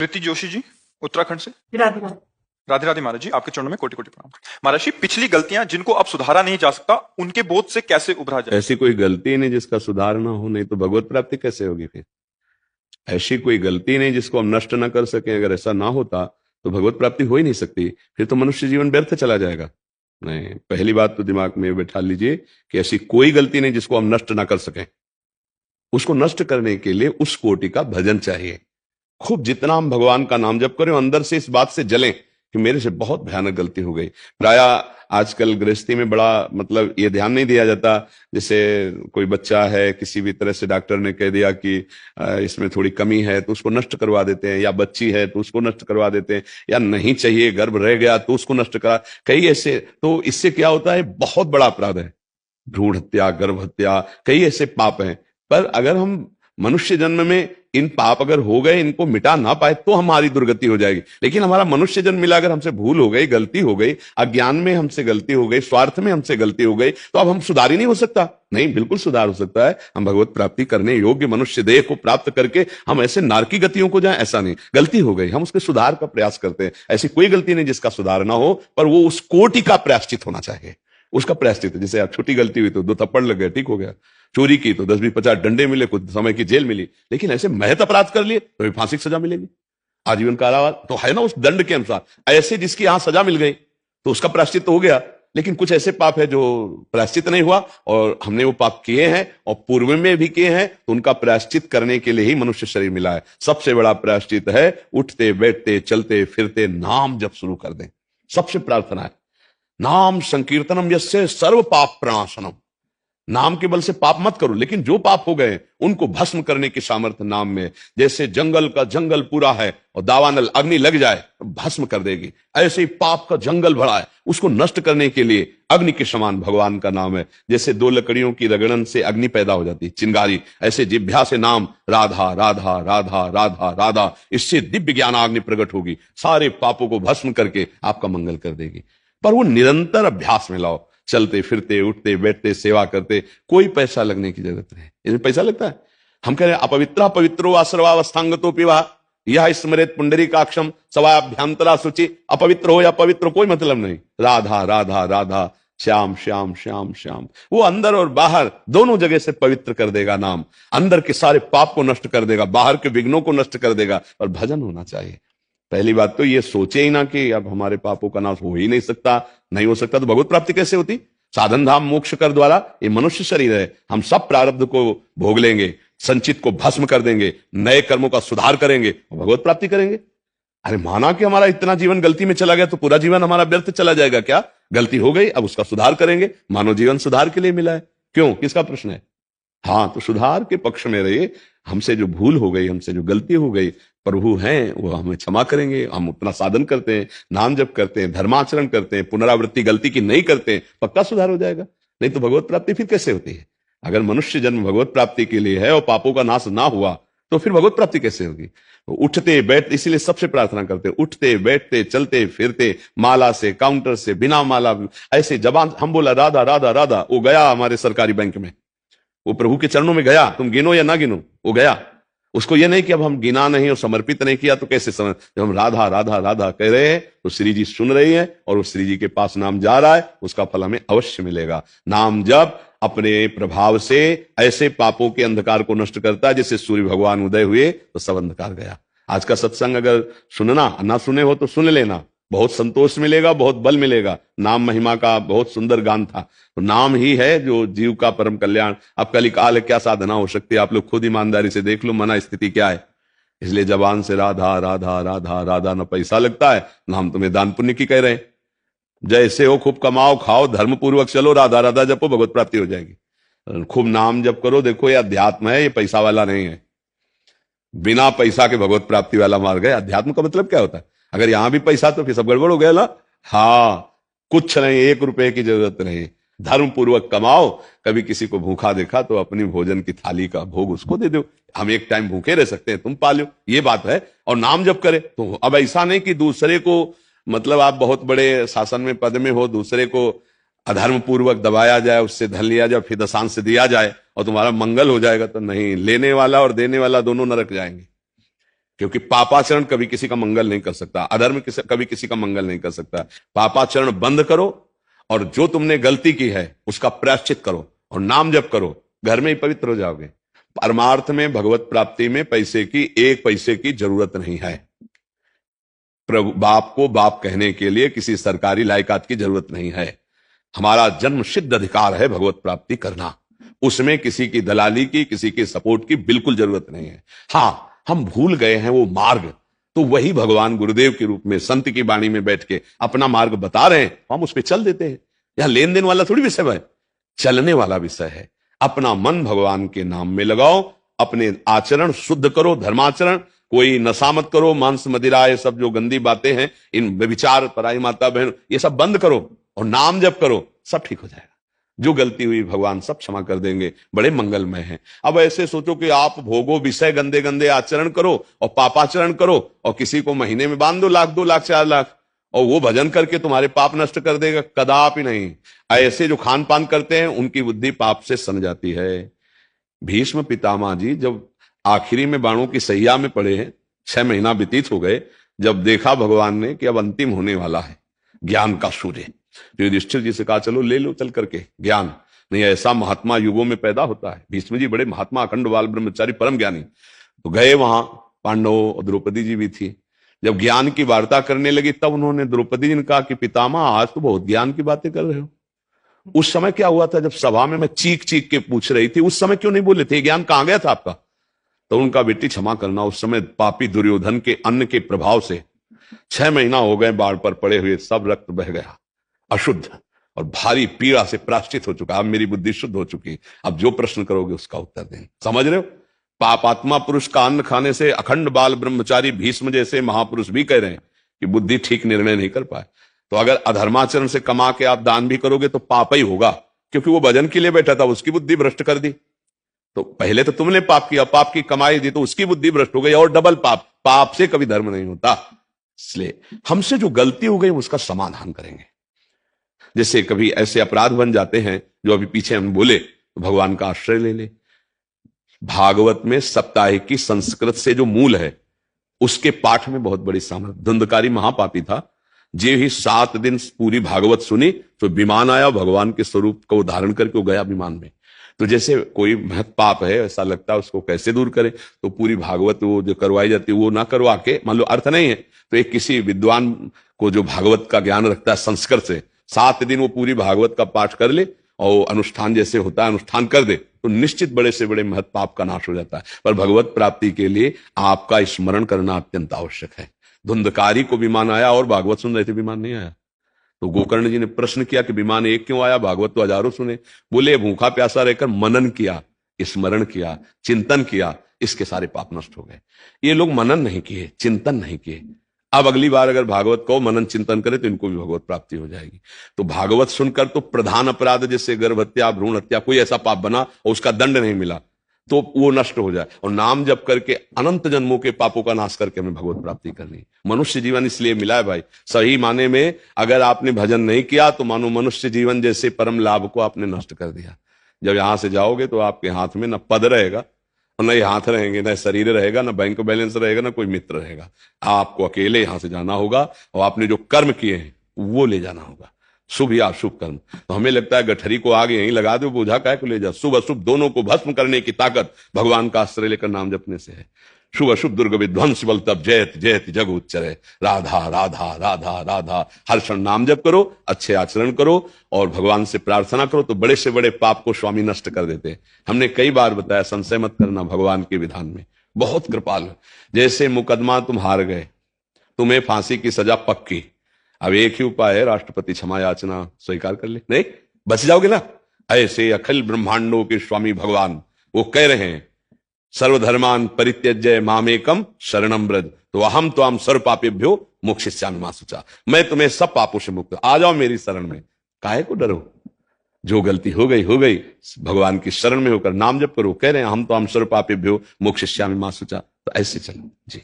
प्रीति जोशी जी, उत्तराखंड से। राधे राधे। राधे राधे महाराज जी, आपके चरणों में कोटि कोटि प्रणाम। महाराज जी, पिछली गलतियां जिनको अब सुधारा नहीं जा सकता, उनके बोध से कैसे उभरा जाए? ऐसी कोई गलती नहीं जिसका सुधार ना हो, नहीं तो भगवत प्राप्ति कैसे होगी फिर? ऐसी कोई गलती नहीं जिसको हम नष्ट ना कर सकें। अगर ऐसा ना होता तो भगवत प्राप्ति हो ही नहीं सकती, फिर तो मनुष्य जीवन व्यर्थ चला जाएगा। नहीं, पहली बात तो दिमाग में बैठा लीजिए कि ऐसी कोई गलती नहीं जिसको हम नष्ट ना कर सकें। उसको नष्ट करने के लिए उस कोटि का भजन चाहिए। खूब जितना हम भगवान का नाम जप करें, अंदर से इस बात से जलें कि मेरे से बहुत भयानक गलती हो गई। प्राय आजकल गृहस्थी में बड़ा मतलब ये ध्यान नहीं दिया जाता। जैसे कोई बच्चा है, किसी भी तरह से डॉक्टर ने कह दिया कि इसमें थोड़ी कमी है तो उसको नष्ट करवा देते हैं, या बच्ची है तो उसको नष्ट करवा देते हैं, या नहीं चाहिए गर्भ रह गया तो उसको नष्ट करा। कई ऐसे, तो इससे क्या होता है, बहुत बड़ा अपराध है। भ्रूण हत्या, गर्भ हत्या, कई ऐसे पाप हैं। पर अगर हम मनुष्य जन्म में इन पाप अगर हो गए, इनको मिटा ना पाए तो हमारी दुर्गति हो जाएगी। लेकिन हमारा मनुष्य जन्म मिला, अगर हमसे भूल हो गई, गलती हो गई, अज्ञान में हमसे गलती हो गई, स्वार्थ में हमसे गलती हो गई, तो अब हम सुधार ही नहीं हो सकता। नहीं, बिल्कुल सुधार हो सकता है। हम भगवत प्राप्ति करने योग्य मनुष्य देह को प्राप्त करके हम ऐसे नारकी गतियों को जाए, ऐसा नहीं। गलती हो गई, हम उसके सुधार का प्रयास करते हैं। ऐसी कोई गलती नहीं जिसका सुधार ना हो, पर वो उस कोटि का प्रायश्चित होना चाहिए। उसका प्रायश्चित, जैसे आप छोटी गलती हुई तो 2 थप्पड़ लग गए, ठीक हो गया। चोरी की तो 10-20-50 डंडे मिले, कुछ समय की जेल मिली। लेकिन ऐसे महत अपराध कर लिए तो फांसी की सजा मिलेगी, आजीवन कारावास तो है ना उस दंड के अनुसार। ऐसे जिसकी यहां सजा मिल गई तो उसका प्रायश्चित तो हो गया। लेकिन कुछ ऐसे पाप है जो प्रायश्चित नहीं हुआ, और हमने वो पाप किए हैं और पूर्व में भी किए हैं, तो उनका प्रायश्चित करने के लिए ही मनुष्य शरीर मिला है। सबसे बड़ा प्रायश्चित है उठते बैठते चलते फिरते नाम जब शुरू कर दें। सबसे प्रार्थना है नाम संकीर्तनम यस्य सर्व पाप प्रणाशनम। नाम के बल से पाप मत करो, लेकिन जो पाप हो गए उनको भस्म करने की सामर्थ्य नाम में। जैसे जंगल का जंगल पूरा है और दावानल अग्नि लग जाए तो भस्म कर देगी, ऐसे ही पाप का जंगल भरा है, उसको नष्ट करने के लिए अग्नि के समान भगवान का नाम है। जैसे 2 लकड़ियों की रगड़न से अग्नि पैदा हो जाती है, चिंगारी, ऐसे जिह्वा से नाम राधा राधा राधा राधा राधा, इससे दिव्य ज्ञानाग्नि प्रकट होगी, सारे पापों को भस्म करके आपका मंगल कर देगी। पर वो निरंतर अभ्यास में लाओ, चलते फिरते उठते बैठते सेवा करते, कोई पैसा लगने की जरूरत नहीं। इसमें पैसा लगता है? हम कह रहे हैं अपवित्रा पवित्रो असर्वावस्थांगतो पिवा यह स्मरेत पुंडरीकाक्षम सवाभ्यंतरा शुचि। अपवित्र हो या पवित्र कोई मतलब नहीं। राधा राधा राधा, श्याम श्याम श्याम श्याम, वो अंदर और बाहर दोनों जगह से पवित्र कर देगा नाम। अंदर के सारे पाप को नष्ट कर देगा, बाहर के विघ्नों को नष्ट कर देगा। पर भजन होना चाहिए। पहली बात तो ये सोचे ही ना कि अब हमारे पापों का नाश हो ही नहीं सकता। नहीं हो सकता तो भगवत प्राप्ति कैसे होती? साधन धाम मोक्ष कर द्वारा, ये मनुष्य शरीर है, हम सब प्रारब्ध को भोग लेंगे, संचित को भस्म कर देंगे, नए कर्मों का सुधार करेंगे और भगवत प्राप्ति करेंगे। अरे माना कि हमारा इतना जीवन गलती में चला गया तो पूरा जीवन हमारा व्यर्थ चला जाएगा क्या? गलती हो गई, अब उसका सुधार करेंगे। मानव जीवन सुधार के लिए मिला है, क्यों, किसका प्रश्न है? हाँ, तो सुधार के पक्ष में रहिए। हमसे जो भूल हो गई, हमसे जो गलती हो गई, प्रभु हैं वो हमें क्षमा करेंगे। हम अपना साधन करते हैं, नाम जप करते हैं, धर्माचरण करते हैं, पुनरावृत्ति गलती की नहीं करते हैं, पक्का सुधार हो जाएगा। नहीं तो भगवत प्राप्ति फिर कैसे होती है? अगर मनुष्य जन्म भगवत प्राप्ति के लिए है और पापों का नाश ना हुआ तो फिर भगवत प्राप्ति कैसे होगी? तो उठते बैठते, इसीलिए सबसे प्रार्थना करते हैं, उठते बैठते चलते फिरते, माला से, काउंटर से, बिना माला, ऐसे जबान हम बोला राधा राधा राधा, वो गया हमारे सरकारी बैंक में, वो प्रभु के चरणों में गया। तुम गिनो या ना गिनो, वो गया। उसको ये नहीं कि अब हम गिना नहीं और समर्पित नहीं किया तो कैसे समझ। जब हम राधा राधा राधा कह रहे हैं तो श्री जी सुन रही हैं और उस श्री जी के पास नाम जा रहा है, उसका फल हमें अवश्य मिलेगा। नाम जब अपने प्रभाव से ऐसे पापों के अंधकार को नष्ट करता है, जैसे सूर्य भगवान उदय हुए तो सब अंधकार गया। आज का सत्संग अगर सुनना ना सुने हो तो सुन लेना, बहुत संतोष मिलेगा, बहुत बल मिलेगा। नाम महिमा का बहुत सुंदर गान था। तो नाम ही है जो जीव का परम कल्याण। अब कलिकाल क्या साधना हो सकती है? आप लोग खुद ईमानदारी से देख लो, मना स्थिति क्या है। इसलिए जबान से राधा राधा राधा राधा, न पैसा लगता है ना हम तुम्हें दान पुण्य की कह रहे हैं। जैसे हो खूब कमाओ खाओ, धर्म पूर्वक चलो, राधा राधा जपो, भगवत प्राप्ति हो जाएगी। खूब नाम जप करो। देखो ये अध्यात्म है, ये पैसा वाला नहीं है। बिना पैसा के भगवत प्राप्ति वाला मार्ग है। अध्यात्म का मतलब क्या होता है? अगर यहां भी पैसा तो फिर सब गड़बड़ हो गया ना। हाँ, कुछ नहीं, 1 रुपए की जरूरत नहीं। धर्म पूर्वक कमाओ। कभी किसी को भूखा देखा तो अपनी भोजन की थाली का भोग उसको दे दो। हम एक टाइम भूखे रह सकते हैं, तुम पालो, ये बात है। और नाम जप करे तो अब ऐसा नहीं कि दूसरे को, मतलब आप बहुत बड़े शासन में पद में हो, दूसरे को अधर्म पूर्वक दबाया जाए, उससे धन लिया जाए, फिर दशांश से दिया जाए और तुम्हारा मंगल हो जाएगा। तो नहीं, लेने वाला और देने वाला दोनों नरक जाएंगे। क्योंकि पापाचरण कभी किसी का मंगल नहीं कर सकता, अधर्म कभी किसी का मंगल नहीं कर सकता। पापाचरण बंद करो और जो तुमने गलती की है उसका प्रायश्चित करो और नाम जप करो, घर में ही पवित्र हो जाओगे। परमार्थ में, भगवत प्राप्ति में पैसे की, एक पैसे की जरूरत नहीं है। प्रभु बाप को बाप कहने के लिए किसी सरकारी लायकात की जरूरत नहीं है। हमारा जन्म सिद्ध अधिकार है भगवत प्राप्ति करना, उसमें किसी की दलाली की, किसी के सपोर्ट की बिल्कुल जरूरत नहीं है। हां, हम भूल गए हैं वो मार्ग, तो वही भगवान गुरुदेव के रूप में संत की वाणी में बैठ के अपना मार्ग बता रहे हैं, हम उस पर चल देते हैं। यह लेन देन वाला थोड़ी विषय है, चलने वाला विषय है। अपना मन भगवान के नाम में लगाओ, अपने आचरण शुद्ध करो, धर्माचरण। कोई नशा मत करो, मांस मदिरा, ये सब जो गंदी बातें हैं, इन व्यभिचार, पराई माता बहन, ये सब बंद करो और नाम जप करो, सब ठीक हो जाएगा। जो गलती हुई भगवान सब क्षमा कर देंगे, बड़े मंगलमय हैं। अब ऐसे सोचो कि आप भोगो विषय, गंदे गंदे आचरण करो और पापाचरण करो और किसी को महीने में बांध दो 1 लाख 2 लाख 4 लाख और वो भजन करके तुम्हारे पाप नष्ट कर देगा, कदापि नहीं। ऐसे जो खान पान करते हैं उनकी बुद्धि पाप से सन जाती है। भीष्म पितामह जी जब आखिरी में बाणों की सैया में पड़े हैं, 6 महीना व्यतीत हो गए, जब देखा भगवान ने कि अब अंतिम होने वाला है ज्ञान का सूर्य, तो युधिष्ठिर जी से कहा चलो ले लो चल करके ज्ञान, नहीं ऐसा महात्मा युगों में पैदा होता है। भीष्म जी बड़े महात्मा, अखंड बाल ब्रह्मचारी, परम ज्ञानी। तो गए वहां, पांडव और द्रौपदी जी भी थी। जब ज्ञान की वार्ता करने लगी तब उन्होंने द्रौपदी जी ने कहा कि पितामह आज तो बहुत ज्ञान की बातें कर रहे हो। उस समय क्या हुआ था जब सभा में मैं चीख चीख के पूछ रही थी, उस समय क्यों नहीं बोले थे? ज्ञान कहां गया था आपका? तो उनका बेटी क्षमा करना, उस समय पापी दुर्योधन के अन्न के प्रभाव से 6 महीना हो गए बाढ़ पर पड़े हुए, सब रक्त बह गया, अशुद्ध और भारी पीड़ा से प्राश्चित हो चुका। अब मेरी बुद्धि शुद्ध हो चुकी, अब जो प्रश्न करोगे उसका उत्तर दें। समझ रहे हो? पापात्मा पुरुष का अन्न खाने से अखंड बाल ब्रह्मचारी भीष्म जैसे महापुरुष भी कह रहे हैं कि बुद्धि ठीक निर्णय नहीं कर पाए। तो अगर अधर्माचरण से कमा के आप दान भी करोगे तो पाप ही होगा, क्योंकि वो भजन के लिए बैठा था, उसकी बुद्धि भ्रष्ट कर दी। तो पहले तो तुमने पाप किया, पाप की कमाई दी, तो उसकी बुद्धि भ्रष्ट हो गई और डबल पाप। पाप से कभी धर्म नहीं होता। इसलिए हमसे जो गलती हो गई उसका समाधान करेंगे। जैसे कभी ऐसे अपराध बन जाते हैं जो अभी पीछे हम बोले, तो भगवान का आश्रय ले ले। भागवत में साप्ताहिक की संस्कृत से जो मूल है उसके पाठ में बहुत बड़ी सामर्थ्य। धुंधकारी महापापी था, जे ही 7 दिन पूरी भागवत सुनी तो विमान आया, भगवान के स्वरूप को धारण करके वो गया विमान में। तो जैसे कोई महत पाप है, ऐसा लगता है उसको कैसे दूर करें, तो पूरी भागवत वो जो करवाई जाती है वो ना करवा के, मान लो अर्थ नहीं है तो एक किसी विद्वान को जो भागवत का ज्ञान रखता है संस्कृत से, 7 दिन वो पूरी भागवत का पाठ कर ले और अनुष्ठान जैसे होता है अनुष्ठान कर दे, तो निश्चित बड़े से बड़े महत पाप का नाश हो जाता है। पर भगवत प्राप्ति के लिए आपका स्मरण करना अत्यंत आवश्यक है। धुंधकारी को विमान आया और भागवत सुन रहे थे, विमान नहीं आया। तो गोकर्ण जी ने प्रश्न किया कि विमान एक क्यों आया, भागवत तो हजारों सुने। बोले भूखा प्यासा रहकर मनन किया, स्मरण किया, चिंतन किया, इसके सारे पाप नष्ट हो गए। ये लोग मनन नहीं किए, चिंतन नहीं किए। अब अगली बार अगर भागवत को मनन चिंतन करे तो इनको भी भगवत प्राप्ति हो जाएगी। तो भागवत सुनकर तो प्रधान अपराध जैसे गर्भ हत्या, भ्रूण हत्या, कोई ऐसा पाप बना और उसका दंड नहीं मिला तो वो नष्ट हो जाए। और नाम जप करके अनंत जन्मों के पापों का नाश करके हमें भगवत प्राप्ति करनी है। मनुष्य जीवन इसलिए मिला है भाई, सही माने में अगर आपने भजन नहीं किया तो मानो मनुष्य जीवन जैसे परम लाभ को आपने नष्ट कर दिया। जब यहां से जाओगे तो आपके हाथ में न पद रहेगा, न ये हाथ रहेंगे, न शरीर रहेगा, न बैंक बैलेंस रहेगा, न कोई मित्र रहेगा। आपको अकेले यहां से जाना होगा और आपने जो कर्म किए हैं वो ले जाना होगा, शुभ या अशुभ कर्म। तो हमें लगता है गठरी को आगे यहीं लगा दो, बोझा काय को ले जा। शुभ अशुभ दोनों को भस्म करने की ताकत भगवान का आश्रय लेकर नाम जपने से है। शुभ अशुभ दुर्ग विध्वंस बल तब जयत जयत जग उच्चरे। राधा राधा राधा राधा, हर क्षण नाम जप करो, अच्छे आचरण करो और भगवान से प्रार्थना करो तो बड़े से बड़े पाप को स्वामी नष्ट कर देते हैं। हमने कई बार बताया, संशय मत करना भगवान के विधान में, बहुत कृपाल। जैसे मुकदमा तुम हार गए, तुम्हें फांसी की सजा पक्की, अब एक ही उपाय है, राष्ट्रपति क्षमा याचना स्वीकार कर ले, नहीं बच जाओगे ना। ऐसे अखिल ब्रह्मांडों के स्वामी भगवान वो कह रहे हैं, सर्वधर्मान परित्यज्य मामेकम शरणम ब्रज, तो अहम त्वाम सर्व पापेभ्यो मोक्षयिष्यामि मा शुचा। मैं तुम्हें सब पापों से मुक्त, आ जाओ मेरी शरण में, काहे को डरो। जो गलती हो गई भगवान की शरण में होकर नाम जप करो। कह रहे हैं हम तो हम सर्व पापेभ्यो मोक्षयिष्यामि मा शुचा। तो ऐसे चलो जी।